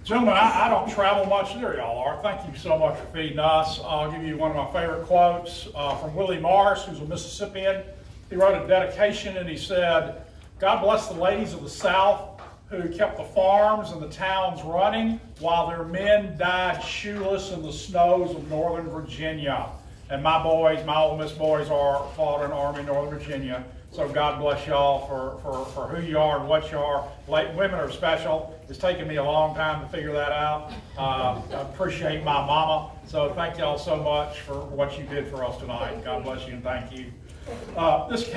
Gentlemen, I don't travel much. There y'all are. Thank you so much for feeding us. I'll give you one of my favorite quotes from Willie Morris, who's a Mississippian. He wrote a dedication and he said, "God bless the ladies of the South who kept the farms and the towns running while their men died shoeless in the snows of Northern Virginia." And my boys, my Ole Miss boys, fought in Army Northern Virginia. So God bless y'all for who you are and what you are. Women are special. It's taken me a long time to figure that out. I appreciate my mama. So thank y'all so much for what you did for us tonight. God bless you and thank you. This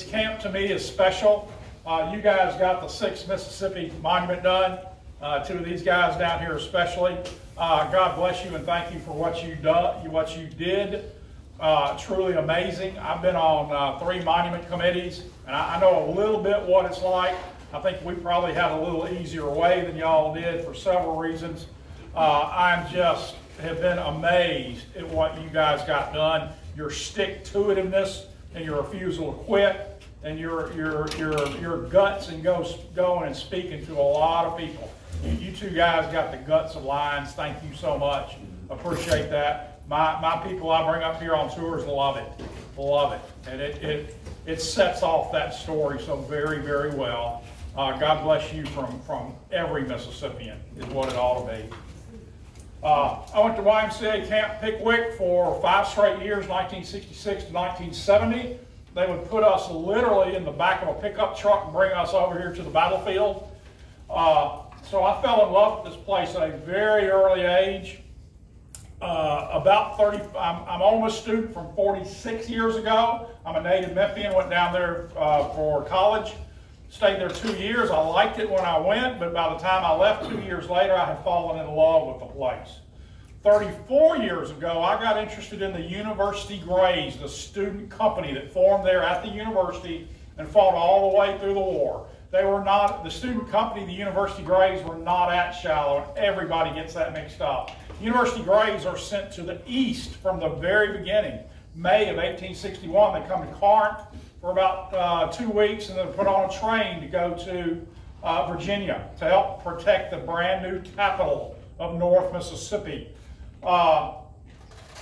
camp to me is special. You guys got the 6th Mississippi Monument done. 2 of these guys down here especially. God bless you and thank you for what you did. Truly amazing. I've been on 3 monument committees, and I know a little bit what it's like. I think we probably had a little easier way than y'all did for several reasons. I have been amazed at what you guys got done. Your stick-to-itiveness and your refusal to quit, and your guts and going and speaking to a lot of people. You 2 guys got the guts of lions. Thank you so much. Appreciate that. My people I bring up here on tours love it, and it sets off that story so very, very well. God bless you from every Mississippian is what it ought to be. I went to YMCA Camp Pickwick for 5 straight years, 1966 to 1970. They would put us literally in the back of a pickup truck and bring us over here to the battlefield. So I fell in love with this place at a very early age. About 30, I'm almost a student from 46 years ago. I'm a native Memphian, went down there for college, stayed there 2 years. I liked it when I went, but by the time I left 2 years later, I had fallen in love with the place. 34 years ago, I got interested in the University Grays, the student company that formed there at the university and fought all the way through the war. They were not, the student company, the University Grays, were not at Shiloh, and everybody gets that mixed up. University Grays are sent to the east from the very beginning. May of 1861, they come to Corinth for about 2 weeks and then put on a train to go to Virginia to help protect the brand new capital of North Mississippi. The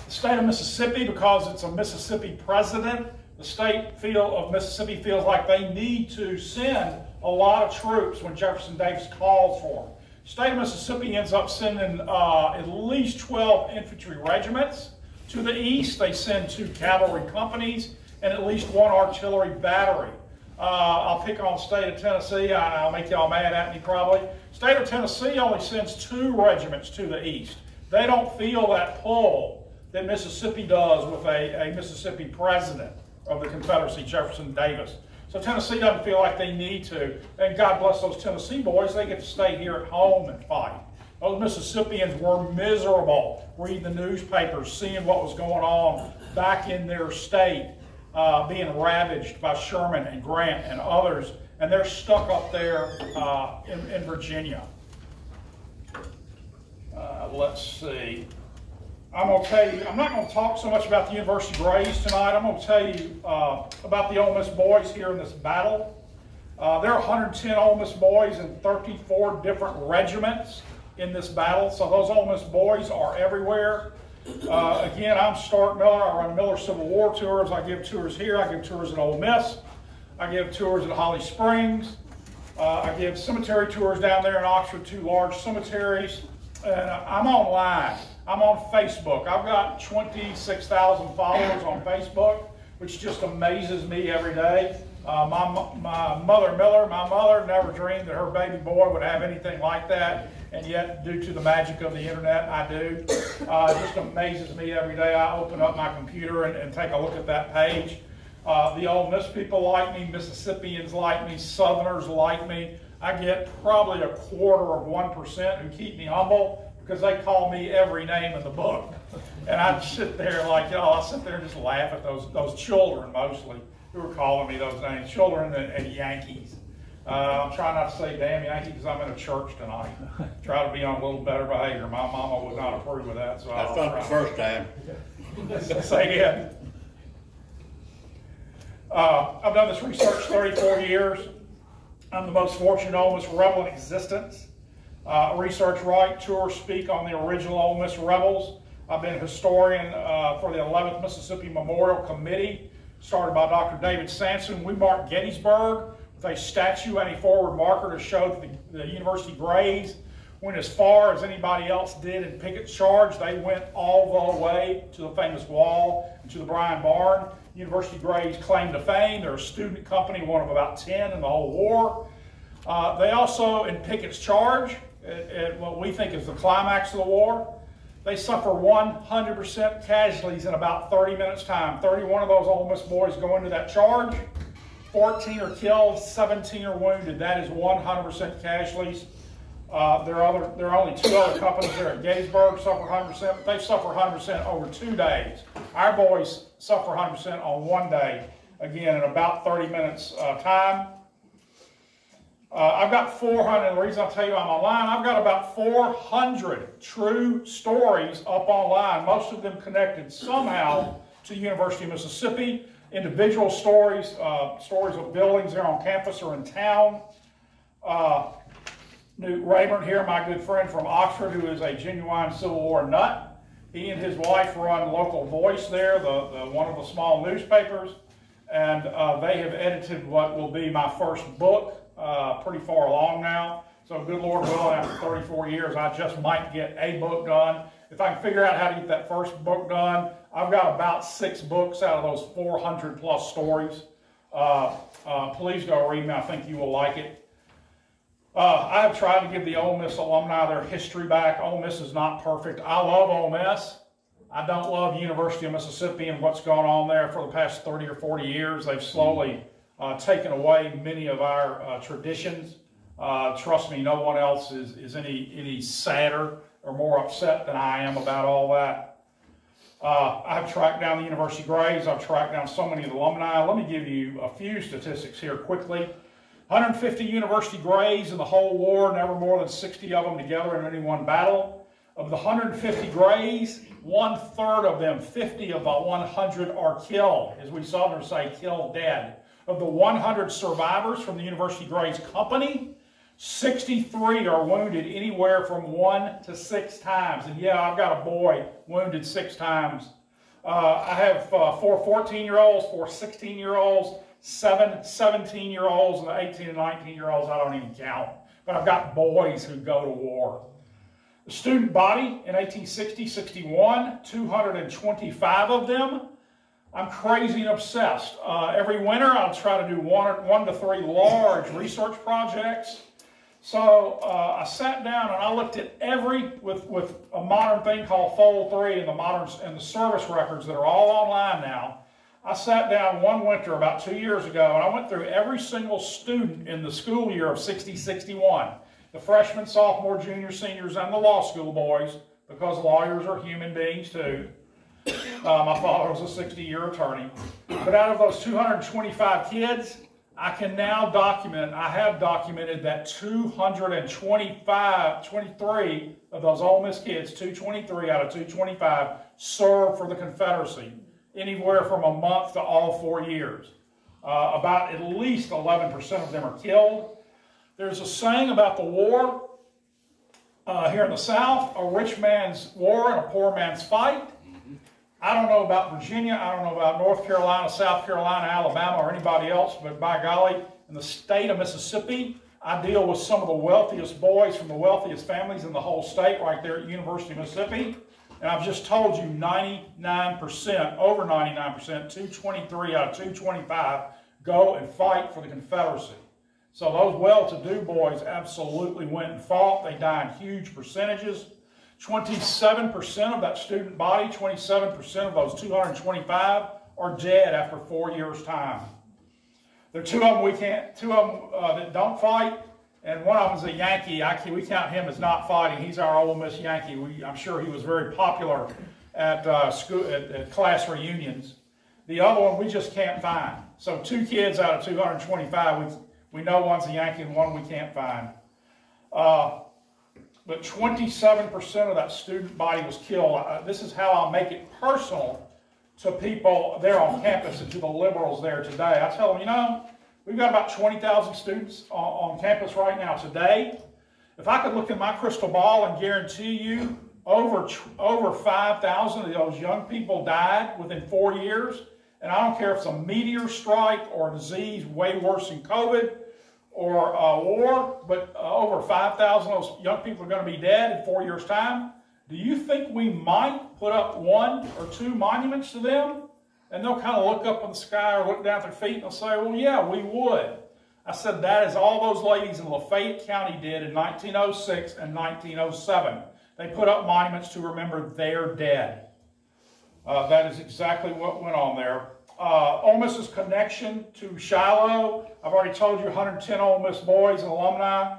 state of Mississippi, because it's a Mississippi president, the state of Mississippi feels like they need to send a lot of troops when Jefferson Davis calls for them. The state of Mississippi ends up sending at least 12 infantry regiments. To the east, they send 2 cavalry companies and at least 1 artillery battery. I'll pick on the state of Tennessee. I'll make y'all mad at me probably. State of Tennessee only sends 2 regiments to the east. They don't feel that pull that Mississippi does with a Mississippi president of the Confederacy, Jefferson Davis. So Tennessee doesn't feel like they need to. And God bless those Tennessee boys, they get to stay here at home and fight. Those Mississippians were miserable reading the newspapers, seeing what was going on back in their state, being ravaged by Sherman and Grant and others, and they're stuck up there in Virginia. Let's see. I'm going to tell you, I'm not going to talk so much about the University Grays tonight. I'm going to tell you about the Ole Miss boys here in this battle. There are 110 Ole Miss boys in 34 different regiments in this battle. So those Ole Miss boys are everywhere. Again, I'm Stark Miller. I run Miller Civil War tours. I give tours here. I give tours at Ole Miss. I give tours at Holly Springs. I give cemetery tours down there in Oxford, 2 large cemeteries. And I'm online. I'm on Facebook. I've got 26,000 followers on Facebook, which just amazes me every day. My mother Miller, my mother never dreamed that her baby boy would have anything like that, and yet due to the magic of the internet, I do. It just amazes me every day. I open up my computer and take a look at that page. The Ole Miss people like me, Mississippians like me, Southerners like me. I get probably 1/4% who keep me humble because they call me every name in the book. And I sit there like, I sit there and just laugh at those children mostly who are calling me those names, children and Yankees. I'm trying not to say damn Yankee because I'm in a church tonight. Try to be on a little better behavior. My mama would not approve of that. So I thought the first time. Say again. I've done this research 34 years. I'm the most fortunate Ole Miss rebel in existence. research, write, tour, speak on the original Ole Miss Rebels. I've been historian for the 11th Mississippi Memorial Committee, started by Dr. David Sanson. We marked Gettysburg with a statue and a forward marker to show that the University Grays went as far as anybody else did in Pickett's Charge. They went all the way to the famous wall and to the Bryan Barn. University Grays claim to fame. They're a student company, one of about 10 in the whole war. They also, in Pickett's Charge, at what we think is the climax of the war, they suffer 100% casualties in about 30 minutes' time. 31 of those Ole Miss boys go into that charge. 14 are killed, 17 are wounded. That is 100% casualties. There are only 2 other companies there at Gettysburg suffer 100%, but they suffer 100% over 2 days. Our boys suffer 100% on 1 day, again, in about 30 minutes time. I've got 400, and the reason I'll tell you I'm online, I've got about 400 true stories up online, most of them connected somehow to the University of Mississippi, individual stories, stories of buildings there on campus or in town. Newt Rayburn here, my good friend from Oxford, who is a genuine Civil War nut. He and his wife run Local Voice there, one of the small newspapers, and they have edited what will be my first book, pretty far along now. So good Lord willing, after 34 years, I just might get a book done. If I can figure out how to get that first book done, I've got about 6 books out of those 400 plus stories. Please go read me. I think you will like it. I have tried to give the Ole Miss alumni their history back. Ole Miss is not perfect. I love Ole Miss. I don't love University of Mississippi and what's gone on there for the past 30 or 40 years. They've slowly taken away many of our traditions. Trust me, no one else is any sadder or more upset than I am about all that. I've tracked down the University Grays. I've tracked down so many of the alumni. Let me give you a few statistics here quickly. 150 University Grays in the whole war, never more than 60 of them together in any one battle. Of the 150 Grays, 1/3 of them, 50 of the 100 are killed, as we Southerners say, killed dead. Of the 100 survivors from the University Grays Company, 63 are wounded anywhere from 1 to 6 times. And yeah, I've got a boy wounded 6 times. I have 4 14-year-olds, 4 16-year-olds, 7 17-year-olds, and the 18 and 19-year-olds I don't even count. But I've got boys who go to war. The student body in 1860-61, 225 of them. I'm crazy and obsessed. Every winter I'll try to do 1 to 3 large research projects. So I sat down and I looked at with a modern thing called Fold 3 and the service records that are all online now. I sat down one winter about 2 years ago and I went through every single student in the school year of 60-61. The freshmen, sophomore, junior, seniors, and the law school boys, because lawyers are human beings too. My father was a 60-year attorney. But out of those 225 kids, I can now I have documented that 23 of those Ole Miss kids, 223 out of 225, served for the Confederacy, anywhere from a month to all 4 years. About at least 11% of them are killed. There's a saying about the war here in the South, a rich man's war and a poor man's fight. I don't know about Virginia, I don't know about North Carolina, South Carolina, Alabama, or anybody else, but by golly, in the state of Mississippi, I deal with some of the wealthiest boys from the wealthiest families in the whole state right there at University of Mississippi. And I've just told you 99%, over 99%, 223 out of 225 go and fight for the Confederacy. So those well-to-do boys absolutely went and fought. They die in huge percentages. 27% of that student body, 27% of those 225 are dead after 4 years' time. There are 2 of them that don't fight, and one of them is a Yankee. We count him as not fighting. He's our Ole Miss Yankee. I'm sure he was very popular at class reunions. The other one we just can't find. So 2 kids out of 225, we know one's a Yankee and one we can't find. But 27% of that student body was killed. This is how I'll make it personal to people there on campus and to the liberals there today. I tell them, you know, we've got about 20,000 students on campus right now today. If I could look in my crystal ball and guarantee you over 5,000 of those young people died within 4 years, and I don't care if it's a meteor strike or a disease way worse than COVID or a war, but over 5,000 of those young people are going to be dead in 4 years' time. Do you think we might put up 1 or 2 monuments to them? And they'll kind of look up in the sky or look down at their feet and they'll say, well, yeah, we would. I said, that is all those ladies in Lafayette County did in 1906 and 1907. They put up monuments to remember their dead. That is exactly what went on there. Ole Miss's connection to Shiloh. I've already told you 110 Ole Miss boys and alumni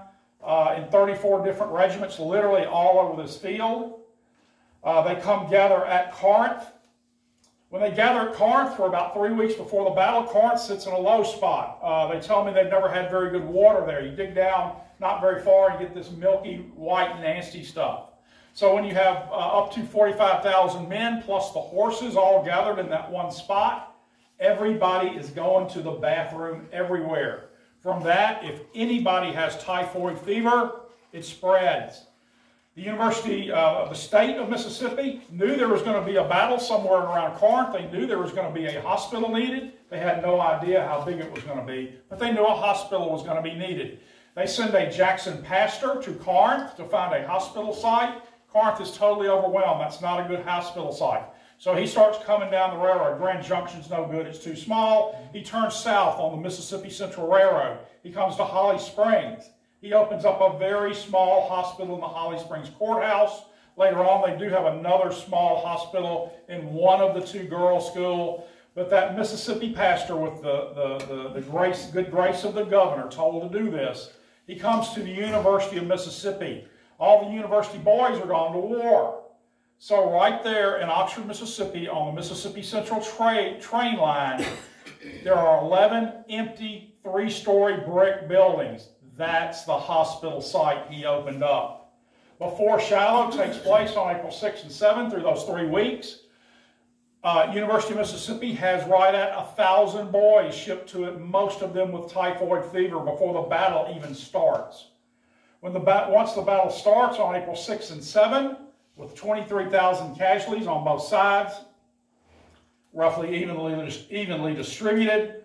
in 34 different regiments, literally all over this field. They come gather at Corinth. When they gather at Corinth for about 3 weeks before the battle, Corinth sits in a low spot. They tell me they've never had very good water there. You dig down not very far and you get this milky, white, nasty stuff. So when you have up to 45,000 men plus the horses all gathered in that one spot, everybody is going to the bathroom everywhere. From that, if anybody has typhoid fever, it spreads. The University of the State of Mississippi knew there was going to be a battle somewhere around Corinth. They knew there was going to be a hospital needed. They had no idea how big it was going to be, but they knew a hospital was going to be needed. They send a Jackson pastor to Corinth to find a hospital site. Corinth is totally overwhelmed. That's not a good hospital site. So he starts coming down the railroad. Grand Junction's no good. It's too small. He turns south on the Mississippi Central Railroad. He comes to Holly Springs. He opens up a very small hospital in the Holly Springs Courthouse. Later on, they do have another small hospital in one of the 2 girls' schools. But that Mississippi pastor with the good grace of the governor told to do this. He comes to the University of Mississippi. All the university boys are gone to war. So right there in Oxford, Mississippi, on the Mississippi Central train line, there are 11 empty 3-story brick buildings. That's the hospital site he opened up. Before Shiloh takes place on April 6th and 7th through those 3 weeks, University of Mississippi has right at 1,000 boys shipped to it, most of them with typhoid fever before the battle even starts. Once the battle starts on April 6th and 7th, with 23,000 casualties on both sides, roughly evenly distributed,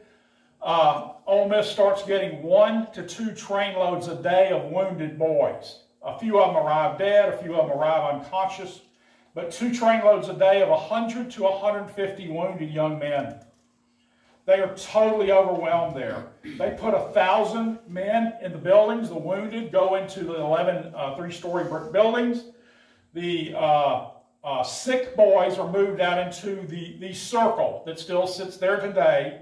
Ole Miss starts getting 1 to 2 trainloads a day of wounded boys. A few of them arrive dead, a few of them arrive unconscious, but 2 trainloads a day of 100 to 150 wounded young men. They are totally overwhelmed there. They put 1,000 men in the buildings. The wounded go into the 11 3-story brick buildings. The sick boys are moved out into the circle that still sits there today.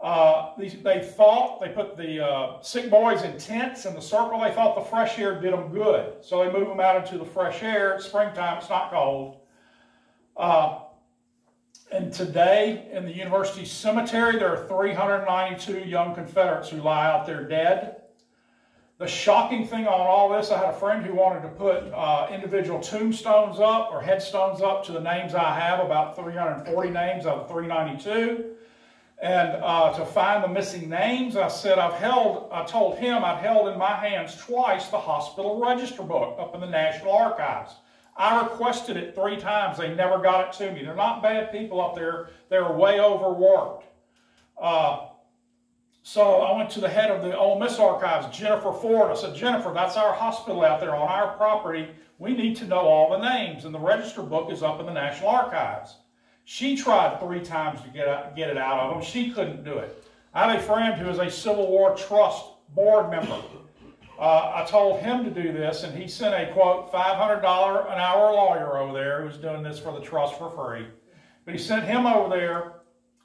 They put the sick boys in tents in the circle. They thought the fresh air did them good. So they move them out into the fresh air. It's springtime. It's not cold. And today in the university cemetery, there are 392 young Confederates who lie out there dead. The shocking thing on all this, I had a friend who wanted to put individual tombstones up or headstones up to the names I have, about 340 names out of 392. And to find the missing names, I told him I'd held in my hands twice the hospital register book up in the National Archives. I requested it 3 times. They never got it to me. They're not bad people up there. They're way overworked. So I went to the head of the Ole Miss Archives, Jennifer Ford. I said, Jennifer, that's our hospital out there on our property. We need to know all the names. And the register book is up in the National Archives. She tried 3 times to get it out of them. She couldn't do it. I have a friend who is a Civil War Trust board member. I told him to do this, and he sent a, quote, $500 an hour lawyer over there who was doing this for the trust for free. But he sent him over there,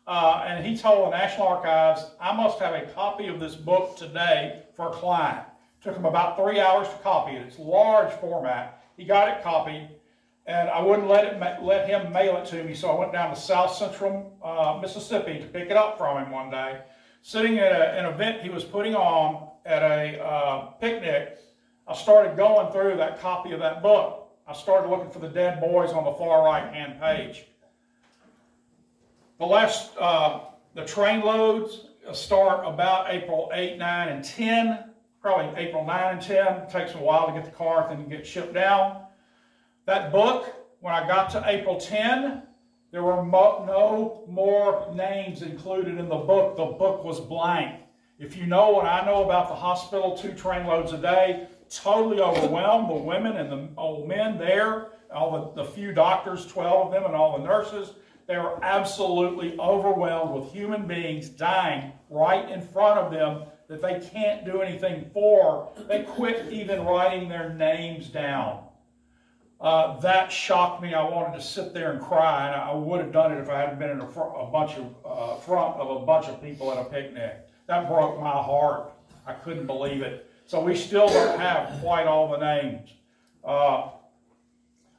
and he told the National Archives, I must have a copy of this book today for a client. It took him about 3 hours to copy it. It's large format. He got it copied. And I wouldn't let him mail it to me, so I went down to South Central Mississippi to pick it up from him one day. Sitting at an event he was putting on at a picnic, I started going through that copy of that book. I started looking for the dead boys on the far right-hand page. The train loads start about April 8, 9, and 10. probably April 9 and 10. It takes a while to get the car, then get shipped down. That book, when I got to April 10, there were no more names included in the book. The book was blank. If you know what I know about the hospital, 2 trainloads a day, totally overwhelmed. The women and the old men there, all the few doctors, 12 of them, and all the nurses, they were absolutely overwhelmed with human beings dying right in front of them that they can't do anything for. They quit even writing their names down. That shocked me. I wanted to sit there and cry, and I would have done it if I hadn't been in front of a bunch of people at a picnic. That broke my heart. I couldn't believe it. So we still don't have quite all the names. I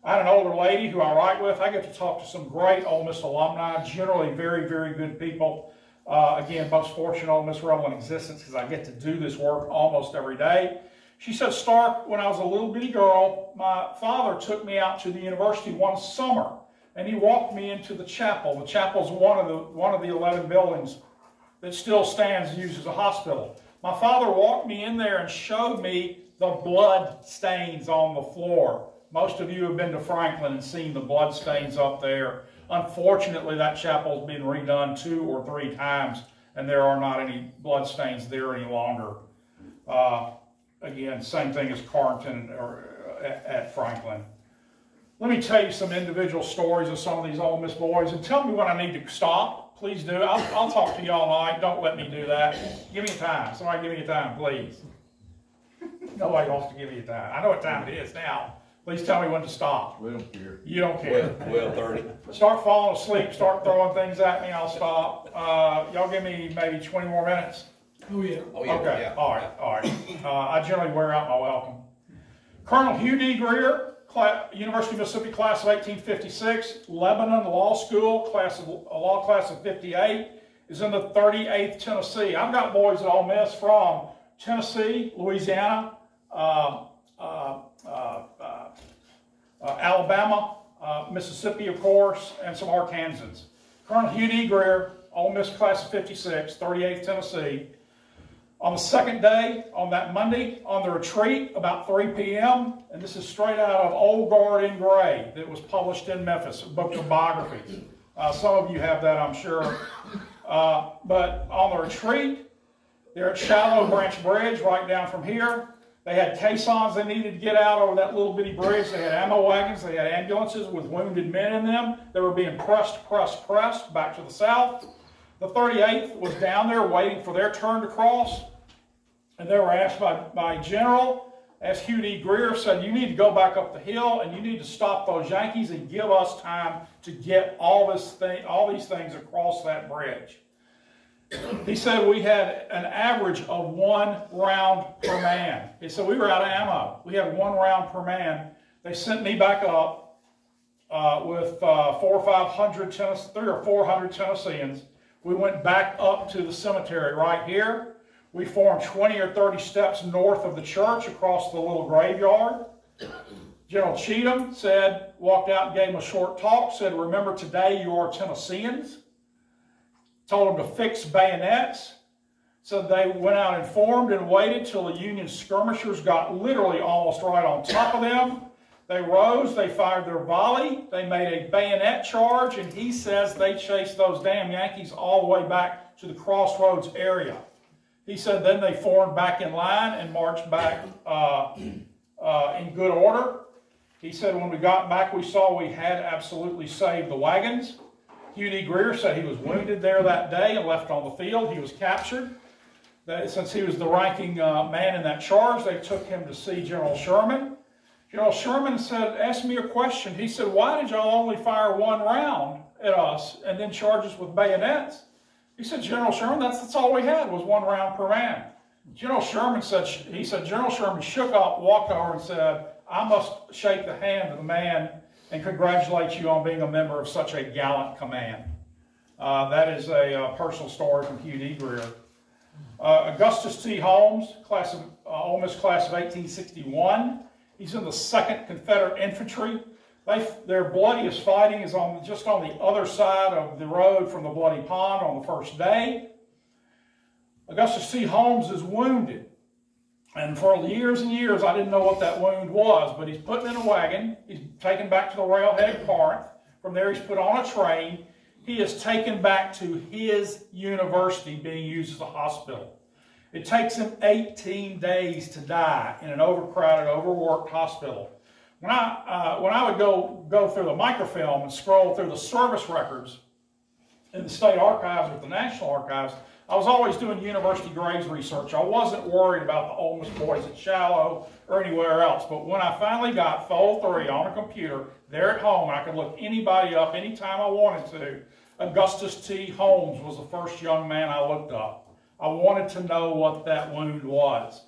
had an older lady who I write with. I get to talk to some great Ole Miss alumni, generally very, very good people. Again, most fortunate Ole Miss Rebel in existence because I get to do this work almost every day. She said, Stark, when I was a little bitty girl, my father took me out to the university one summer, and he walked me into the chapel. The chapel's one of the 11 buildings that still stands used as a hospital. My father walked me in there and showed me the blood stains on the floor. Most of you have been to Franklin and seen the blood stains up there. Unfortunately, that chapel's been redone 2 or 3 times, and there are not any blood stains there any longer. Again, same thing as Carrington or at Franklin. Let me tell you some individual stories of some of these Ole Miss boys, and tell me when I need to stop. Please do. I'll talk to you all night. Don't let me do that. Give me time. Somebody give me a time, please. Nobody wants to give me a time. I know what time it is now. Please tell me when to stop. We don't care. You don't care. 12:30. Start falling asleep. Start throwing things at me. I'll stop. Y'all give me maybe 20 more minutes. Oh yeah. Oh yeah. Okay. Yeah. All right. All right. I generally wear out my welcome. Colonel Hugh D. Greer, University of Mississippi class of 1856, Lebanon Law School, law class of 58, is in the 38th Tennessee. I've got boys at Ole Miss from Tennessee, Louisiana, Alabama, Mississippi, of course, and some Arkansans. Colonel Hugh D. Greer, Ole Miss class of 56, 38th Tennessee. On the second day, on that Monday, on the retreat, about 3 p.m., and this is straight out of Old Guard in Gray that was published in Memphis, a book of biographies. Some of you have that, I'm sure. But on the retreat, they're at Shiloh Branch Bridge, right down from here. They had caissons they needed to get out over that little bitty bridge. They had ammo wagons. They had ambulances with wounded men in them. They were being pressed back to the south. The 38th was down there waiting for their turn to cross. And they were asked by General, as Hugh D. Greer said, you need to go back up the hill and you need to stop those Yankees and give us time to get all these things across that bridge. He said we had an average of 1 round per man. He said we were out of ammo. We had 1 round per man. They sent me back up with 300 or 400 Tennesseans. We went back up to the cemetery right here. We formed 20 or 30 steps north of the church across the little graveyard. General Cheatham walked out and gave them a short talk, said, remember today you are Tennesseans. Told them to fix bayonets. So they went out and formed and waited till the Union skirmishers got literally almost right on top of them. They rose, they fired their volley, they made a bayonet charge, and he says they chased those damn Yankees all the way back to the crossroads area. He said then they formed back in line and marched back in good order. He said when we got back we saw we had absolutely saved the wagons. Hugh D. Greer said he was wounded there that day and left on the field. He was captured. Since he was the ranking man in that charge, they took him to see General Sherman. General Sherman asked me a question. He said, why did y'all only fire 1 round at us and then charge us with bayonets? He said, General Sherman, that's all we had was 1 round per man. General Sherman General Sherman shook up, walked over and said, I must shake the hand of the man and congratulate you on being a member of such a gallant command. That is a personal story from Hugh D. Greer. Augustus T. Holmes, Ole Miss class of 1861. He's in the 2nd Confederate Infantry. Their bloodiest fighting is just on the other side of the road from the Bloody Pond on the first day. Augustus T. Holmes is wounded. And for years and years, I didn't know what that wound was, but he's put in a wagon. He's taken back to the railhead Corinth. From there, he's put on a train. He is taken back to his university being used as a hospital. It takes him 18 days to die in an overcrowded, overworked hospital. When I would go through the microfilm and scroll through the service records in the state archives or the National Archives, I was always doing university grades research. I wasn't worried about the Ole Miss boys at Shiloh or anywhere else. But when I finally got Fold 3 on a computer there at home, and I could look anybody up anytime I wanted to, Augustus T. Holmes was the first young man I looked up. I wanted to know what that wound was.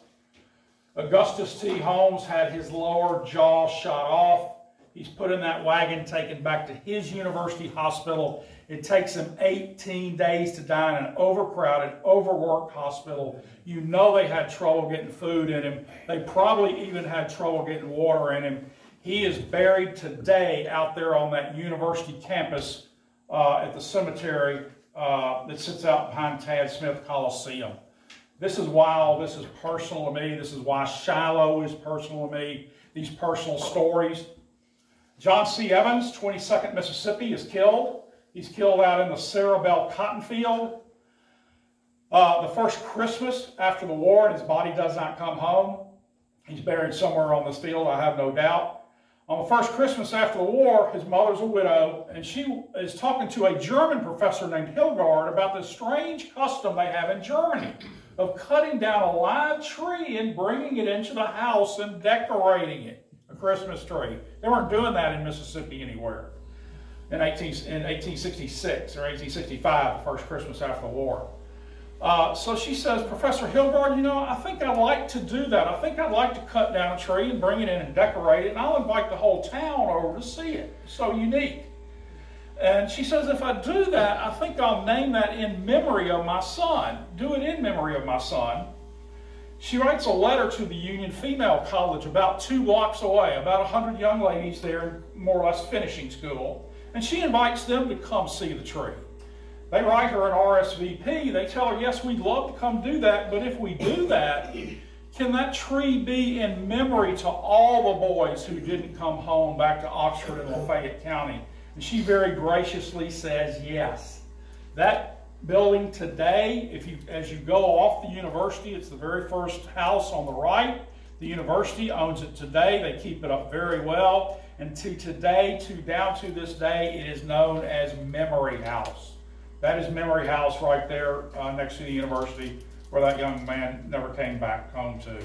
Augustus T. Holmes had his lower jaw shot off. He's put in that wagon, taken back to his university hospital. It takes him 18 days to die in an overcrowded, overworked hospital. You know they had trouble getting food in him. They probably even had trouble getting water in him. He is buried today out there on that university campus at the cemetery that sits out behind Tad Smith Coliseum. This is why all this is personal to me. This is why Shiloh is personal to me. These personal stories. John C. Evans, 22nd Mississippi, is killed. He's killed out in the Sarabelle cotton field. The first Christmas after the war, and his body does not come home. He's buried somewhere on this field, I have no doubt. On the first Christmas after the war, his mother's a widow, and she is talking to a German professor named Hilgard about this strange custom they have in Germany of cutting down a live tree and bringing it into the house and decorating it, a Christmas tree. They weren't doing that in Mississippi anywhere in 1866 or 1865, the first Christmas after the war. So she says, Professor Hilgard, you know, I think I'd like to do that. I think I'd like to cut down a tree and bring it in and decorate it, and I'll invite the whole town over to see it. It's so unique. And she says, if I do that, I think I'll name that in memory of my son. Do it in memory of my son. She writes a letter to the Union Female College about 2 blocks away, about 100 young ladies there, more or less finishing school, and she invites them to come see the tree. They write her an RSVP. They tell her, yes, we'd love to come do that, but if we do that, can that tree be in memory to all the boys who didn't come home back to Oxford and Lafayette County? And she very graciously says yes. That building today, as you go off the university, it's the very first house on the right. The university owns it today. They keep it up very well. And down to this day, it is known as Memory House. That is Memory House right there next to the university where that young man never came back home to.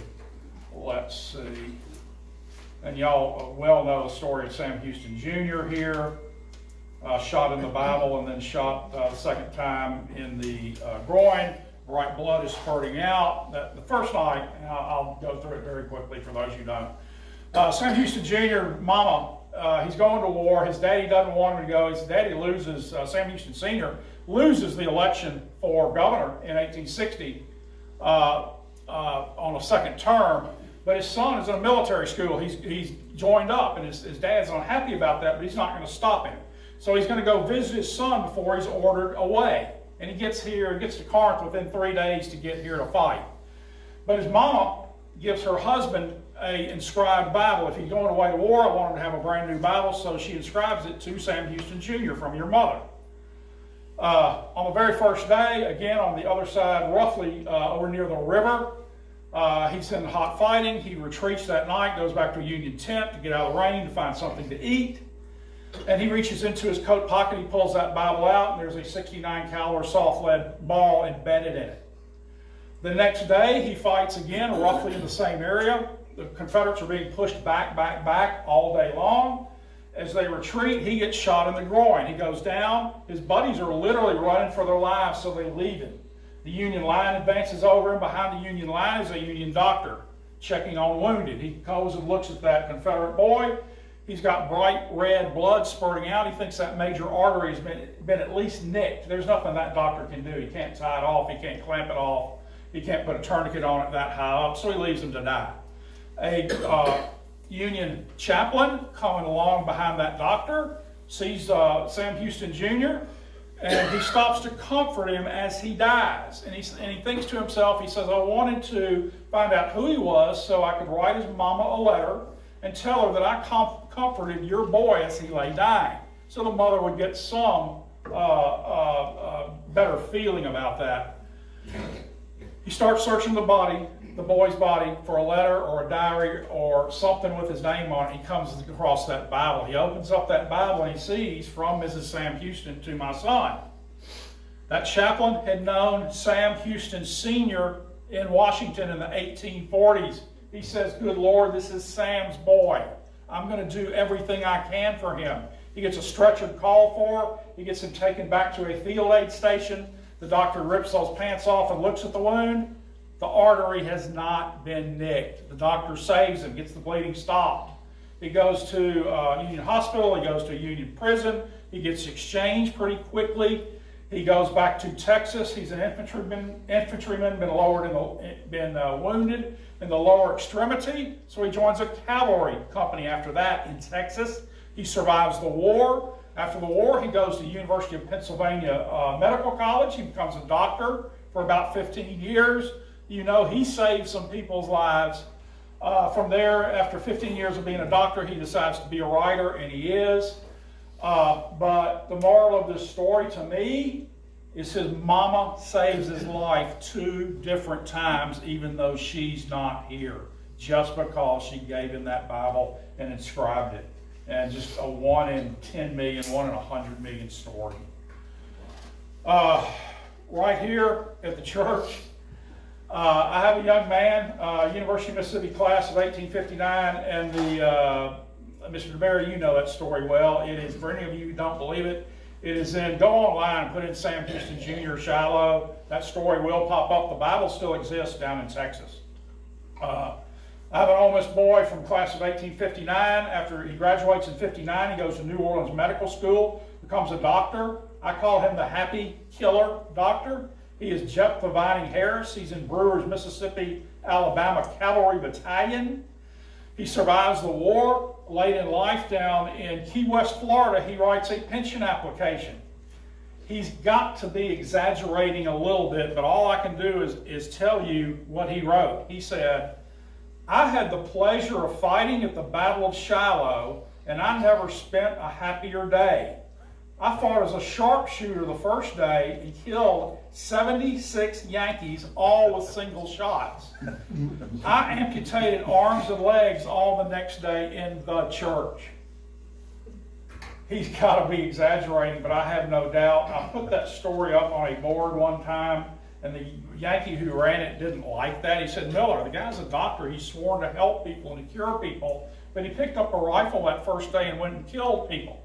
Let's see. And y'all well know the story of Sam Houston Jr. here. Shot in the Bible and then shot the second time in the groin. Bright blood is spurting out. The first night, and I'll go through it very quickly for those who don't. Sam Houston Jr., mama, he's going to war. His daddy doesn't want him to go. His daddy loses, Sam Houston Sr. loses the election for governor in 1860 on a second term. But his son is in a military school. He's joined up, and his dad's unhappy about that, but he's not going to stop him. So he's going to go visit his son before he's ordered away. And he gets to Corinth within 3 days to get here to fight. But his mama gives her husband an inscribed Bible. If he's going away to war, I want him to have a brand new Bible, so she inscribes it to Sam Houston Jr. from your mother. On the very first day, again on the other side, roughly over near the river, he's in hot fighting. He retreats that night, goes back to a Union tent to get out of the rain to find something to eat. And he reaches into his coat pocket, he pulls that Bible out, and there's a 69 caliber soft lead ball embedded in it. The next day, he fights again, roughly in the same area. The Confederates are being pushed back all day long. As they retreat, he gets shot in the groin. He goes down. His buddies are literally running for their lives, so they leave him. The Union line advances over him. Behind the Union line is a Union doctor checking on wounded. He goes and looks at that Confederate boy. He's got bright red blood spurting out. He thinks that major artery has been at least nicked. There's nothing that doctor can do. He can't tie it off. He can't clamp it off. He can't put a tourniquet on it that high up, so he leaves him to die. A Union chaplain coming along behind that doctor sees Sam Houston Jr. And he stops to comfort him as he dies. And he thinks to himself, he says, I wanted to find out who he was so I could write his mama a letter and tell her that I comforted your boy as he lay dying. So the mother would get some better feeling about that. He starts searching the boy's body, for a letter or a diary or something with his name on it. He comes across that Bible. He opens up that Bible and he sees, from Mrs. Sam Houston to my son. That chaplain had known Sam Houston Sr. in Washington in the 1840s. He says, good Lord, this is Sam's boy. I'm going to do everything I can for him. He gets a stretcher called for. He gets him taken back to a field aid station. The doctor rips those pants off and looks at the wound. The artery has not been nicked. The doctor saves him, gets the bleeding stopped. He goes to Union Hospital. He goes to a Union prison. He gets exchanged pretty quickly. He goes back to Texas. He's an infantryman, been wounded in the lower extremity. So he joins a cavalry company after that in Texas. He survives the war. After the war, he goes to the University of Pennsylvania Medical College. He becomes a doctor for about 15 years. You know, he saved some people's lives. From there, after 15 years of being a doctor, he decides to be a writer, and he is. But the moral of this story to me is his mama saves his life 2 different times, even though she's not here, just because she gave him that Bible and inscribed it. And just a 1 in 10 million, 1 in 100 million story. Right here at the church, I have a young man, University of Mississippi class of 1859, and Mr. DeMary, you know that story well. It is, for any of you who don't believe it, it is in, go online and put in Sam Houston Jr. Shiloh. That story will pop up. The Bible still exists down in Texas. I have an Ole Miss boy from class of 1859. After he graduates in 59, he goes to New Orleans Medical School, becomes a doctor. I call him the happy killer doctor. He is Jephthah Vining Harris. He's in Brewers, Mississippi, Alabama Cavalry Battalion. He survives the war. Late in life, down in Key West, Florida, he writes a pension application. He's got to be exaggerating a little bit, but all I can do is tell you what he wrote. He said, I had the pleasure of fighting at the Battle of Shiloh, and I never spent a happier day. I fought as a sharpshooter the first day and killed 76 Yankees, all with single shots. I amputated arms and legs all the next day in the church. He's got to be exaggerating, but I have no doubt. I put that story up on a board one time, and the Yankee who ran it didn't like that. He said, Miller, the guy's a doctor. He's sworn to help people and to cure people, but he picked up a rifle that first day and went and killed people.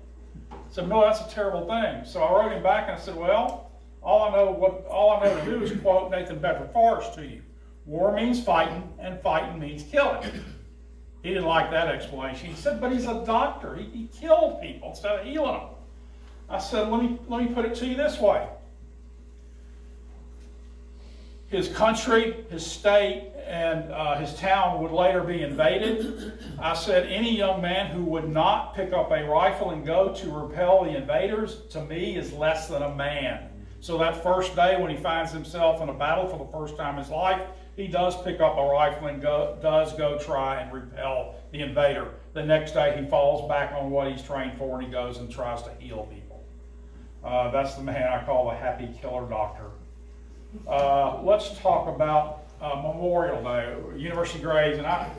I said, Miller, that's a terrible thing. So I wrote him back and I said, well, all I know to do is quote Nathan Bedford Forrest to you. War means fighting, and fighting means killing. He didn't like that explanation. He said, but he's a doctor. He killed people instead of healing them. I said, let me put it to you this way. His country, his state, and his town would later be invaded. I said, any young man who would not pick up a rifle and go to repel the invaders, to me, is less than a man. So that first day when he finds himself in a battle for the first time in his life, he does pick up a rifle and does go try and repel the invader. The next day he falls back on what he's trained for and he goes and tries to heal people. That's the man I call the happy killer doctor. Let's talk about Memorial Day, University Grays. And I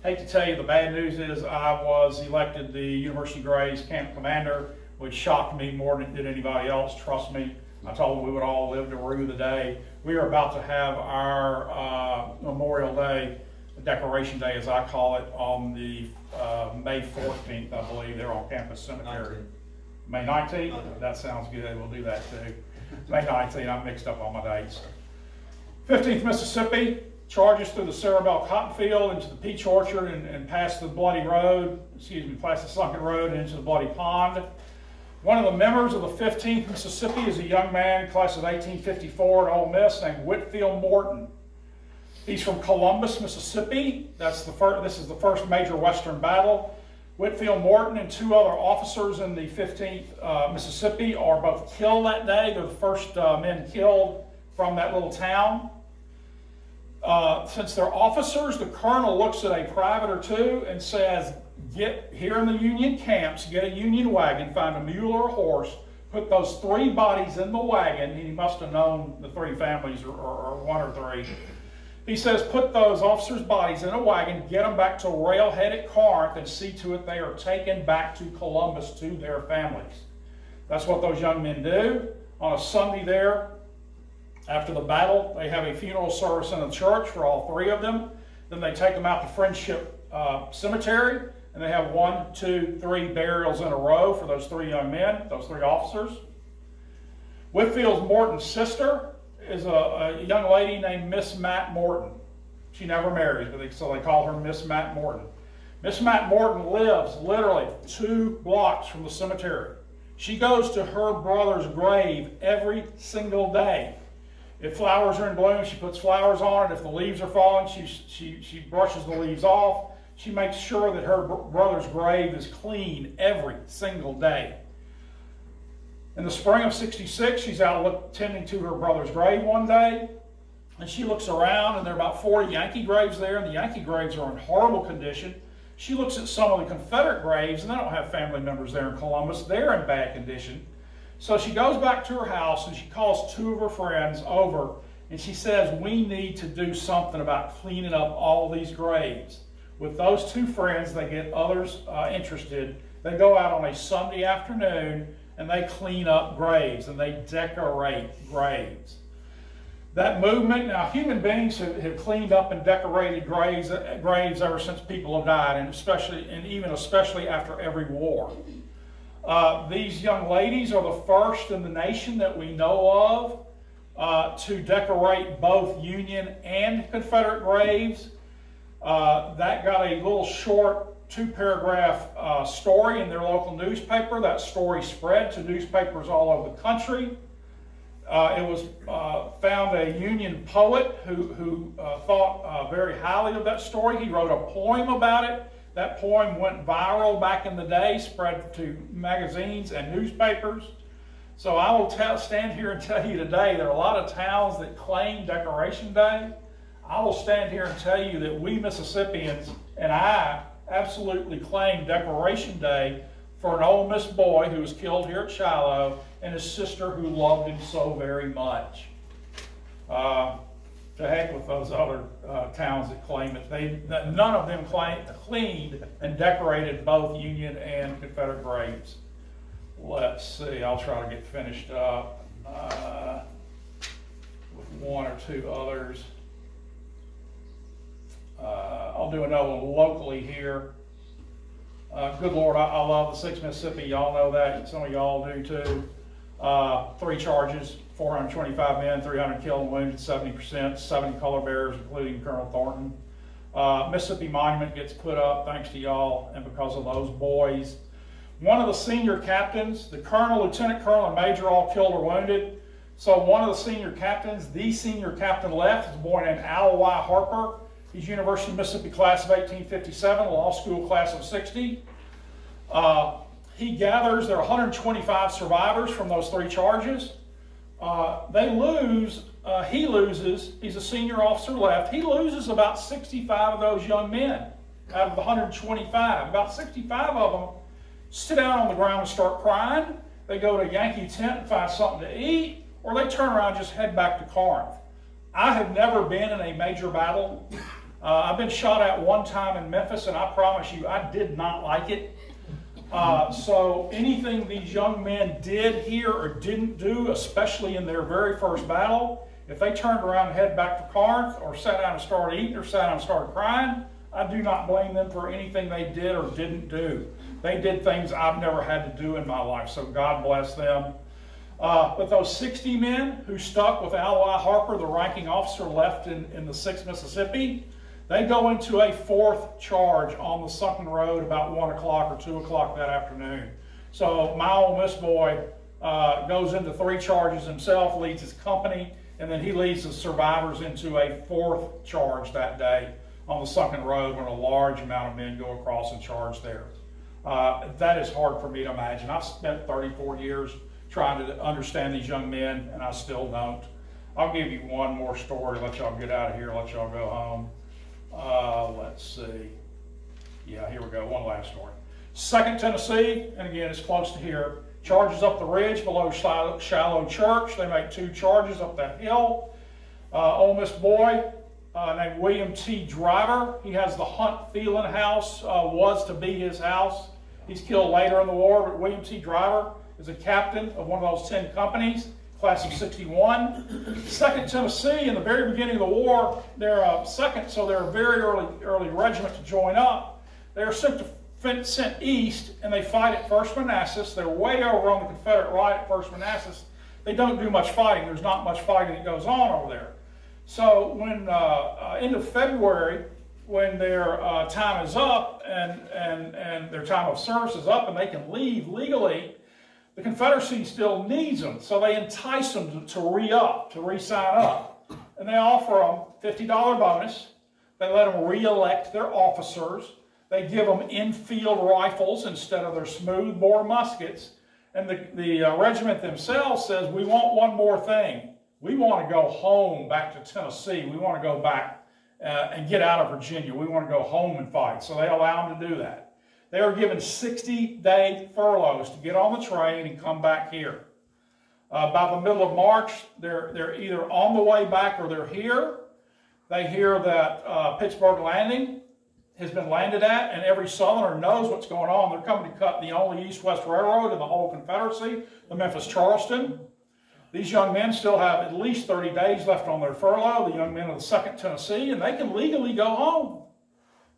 hate to tell you, the bad news is I was elected the University Grays camp commander, which shocked me more than it did anybody else. Trust me. I told them we would all live to rue the day. We are about to have our Memorial Day, Decoration Day as I call it, on the May 14th, I believe. They're on Campus Cemetery. 19th. May 19th? That sounds good. We'll do that too. May 19th, I'm mixed up on my dates. 15th Mississippi charges through the Cerebel cotton field into the peach orchard and past the bloody road, past the sunken road and into the bloody pond. One of the members of the 15th Mississippi is a young man, class of 1854 at Ole Miss, named Whitfield Morton. He's from Columbus, Mississippi. This is the first major Western battle. Whitfield Morton and 2 other officers in the 15th Mississippi are both killed that day. They're the first men killed from that little town. Since they're officers, the colonel looks at a private or 2 and says, get here in the Union camps, get a Union wagon, find a mule or a horse, put those 3 bodies in the wagon. He must have known the 3 families or 1 or 3. He says, put those officers' bodies in a wagon, get them back to Railhead at Corinth, and see to it they are taken back to Columbus to their families. That's what those young men do. On a Sunday there, after the battle, they have a funeral service in the church for all 3 of them. Then they take them out to Friendship Cemetery, and they have 1, 2, 3 burials in a row for those 3 young men, those 3 officers. Whitfield Morton's sister is a young lady named Miss Matt Morton. She never marries, so they call her Miss Matt Morton. Miss Matt Morton lives literally 2 blocks from the cemetery. She goes to her brother's grave every single day. If flowers are in bloom, she puts flowers on it. If the leaves are falling, she brushes the leaves off. She makes sure that her brother's grave is clean every single day. In the spring of '66, she's out tending to her brother's grave one day, and she looks around, and there are about 40 Yankee graves there, and the Yankee graves are in horrible condition. She looks at some of the Confederate graves, and they don't have family members there in Columbus. They're in bad condition. So she goes back to her house, and she calls 2 of her friends over, and she says, we need to do something about cleaning up all these graves. With those 2 friends, they get others interested. They go out on a Sunday afternoon, and they clean up graves, and they decorate graves. That movement, now human beings have cleaned up and decorated graves ever since people have died, and especially after every war. These young ladies are the first in the nation that we know of to decorate both Union and Confederate graves. That got a little short 2-paragraph story in their local newspaper. That story spread to newspapers all over the country. It was found a Union poet who thought very highly of that story. He wrote a poem about it. That poem went viral back in the day, spread to magazines and newspapers. So I will stand here and tell you today there are a lot of towns that claim Decoration Day. I will stand here and tell you that we Mississippians, and I, absolutely claim Decoration Day for an Ole Miss boy who was killed here at Shiloh and his sister who loved him so very much. To heck with those other towns that claim it. None of them cleaned and decorated both Union and Confederate graves. Let's see, I'll try to get finished up with 1 or 2 others. I'll do another one locally here. Good Lord, I love the 6th Mississippi. Y'all know that. Some of y'all do too. 3 charges, 425 men, 300 killed and wounded, 70%, 70 color bearers, including Colonel Thornton. Mississippi Monument gets put up thanks to y'all and because of those boys. One of the senior captains, the colonel, lieutenant colonel, and major all killed or wounded. So one of the senior captains, the senior captain left, is a boy named Al Y. Harper. He's University of Mississippi class of 1857, law school class of 60. He gathers, there are 125 survivors from those 3 charges. He loses, he's a senior officer left, he loses about 65 of those young men out of the 125. About 65 of them sit down on the ground and start crying. They go to a Yankee tent and find something to eat, or they turn around and just head back to Corinth. I have never been in a major battle. I've been shot at one time in Memphis, and I promise you, I did not like it. So anything these young men did here or didn't do, especially in their very first battle, if they turned around and head back to Corinth or sat down and started eating or sat down and started crying, I do not blame them for anything they did or didn't do. They did things I've never had to do in my life, so God bless them. But those 60 men who stuck with Al Y. Harper, the ranking officer left in the 6th Mississippi, they go into a 4th charge on the sunken road about 1 o'clock or 2 o'clock that afternoon. So my Ole Miss boy goes into 3 charges himself, leads his company, and then he leads the survivors into a 4th charge that day on the sunken road when a large amount of men go across and charge there. That is hard for me to imagine. I've spent 34 years trying to understand these young men, and I still don't. I'll give you one more story, let y'all get out of here, let y'all go home. Let's see. Yeah, here we go, one last story. 2nd Tennessee, and again, it's close to here. Charges up the ridge below Shiloh Church. They make 2 charges up that hill. Ole Miss boy named William T. Driver. He has the Hunt Phelan house, was to be his house. He's killed later in the war, but William T. Driver is a captain of one of those 10 companies, class of 61. 2nd Tennessee, in the very beginning of the war, they're second, so they're a very early regiment to join up. They're sent east, and they fight at 1st Manassas. They're way over on the Confederate right at 1st Manassas. They don't do much fighting. There's not much fighting that goes on over there. So when end of February, when their time is up and their time of service is up and they can leave legally, the Confederacy still needs them. So they entice them to re-up, to re-sign up. And they offer them $50 bonus. They let them re-elect their officers. They give them infield rifles instead of their smoothbore muskets. And the regiment themselves says, we want one more thing. We want to go home back to Tennessee. We want to go back and get out of Virginia. We want to go home and fight. So they allow them to do that. They are given 60-day furloughs to get on the train and come back here. By the middle of March, they're either on the way back or they're here. They hear that Pittsburgh Landing has been landed at, and every Southerner knows what's going on. They're coming to cut the only east-west railroad in the whole Confederacy, the Memphis-Charleston. These young men still have at least 30 days left on their furlough, the young men of the 2nd Tennessee, and they can legally go home.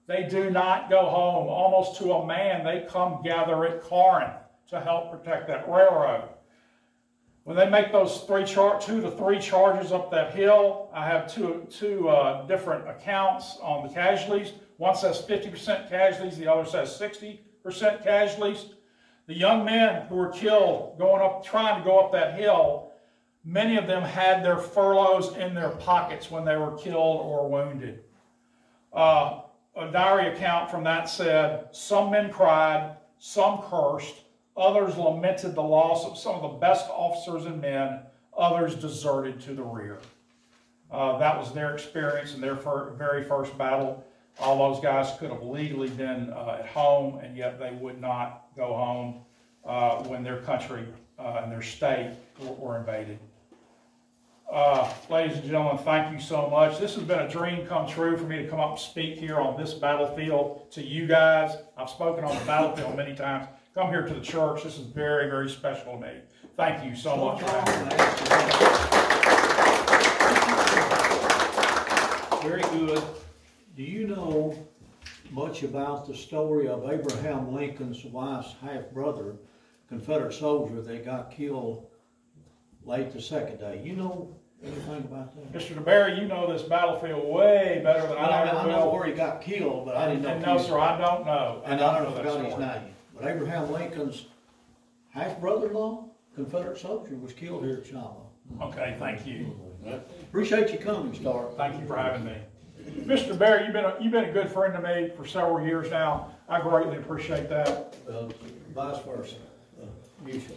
They do not go home. Almost to a man, they come gather at Corinth to help protect that railroad. When they make those 2 to 3 charges up that hill, I have two different accounts on the casualties. One says 50% casualties, the other says 60% casualties. The young men who were killed trying to go up that hill, many of them had their furloughs in their pockets when they were killed or wounded. A diary account from that said, some men cried, some cursed, others lamented the loss of some of the best officers and men, others deserted to the rear. That was their experience in their very first battle. All those guys could have legally been at home, and yet they would not go home when their country and their state were invaded. Ladies and gentlemen, thank you so much. This has been a dream come true for me to come up and speak here on this battlefield to you guys. I've spoken on the battlefield many times. Come here to the church. This is very, very special to me. Thank you so much for having me. Very good. Do you know much about the story of Abraham Lincoln's wife's half-brother, Confederate soldier that got killed late the second day? You know anything about that? Mr. DeBerry, you know this battlefield way better than I ever will. I know where he got killed, but I didn't know. No, sir, I don't know. And I don't forgot his name. But Abraham Lincoln's half-brother-in-law, Confederate soldier, was killed here at Shiloh. Okay, thank you. Appreciate you coming, Star. Thank you for having me. Mr. Barry, you've been a good friend to me for several years now. I greatly appreciate that. Vice versa, mutual.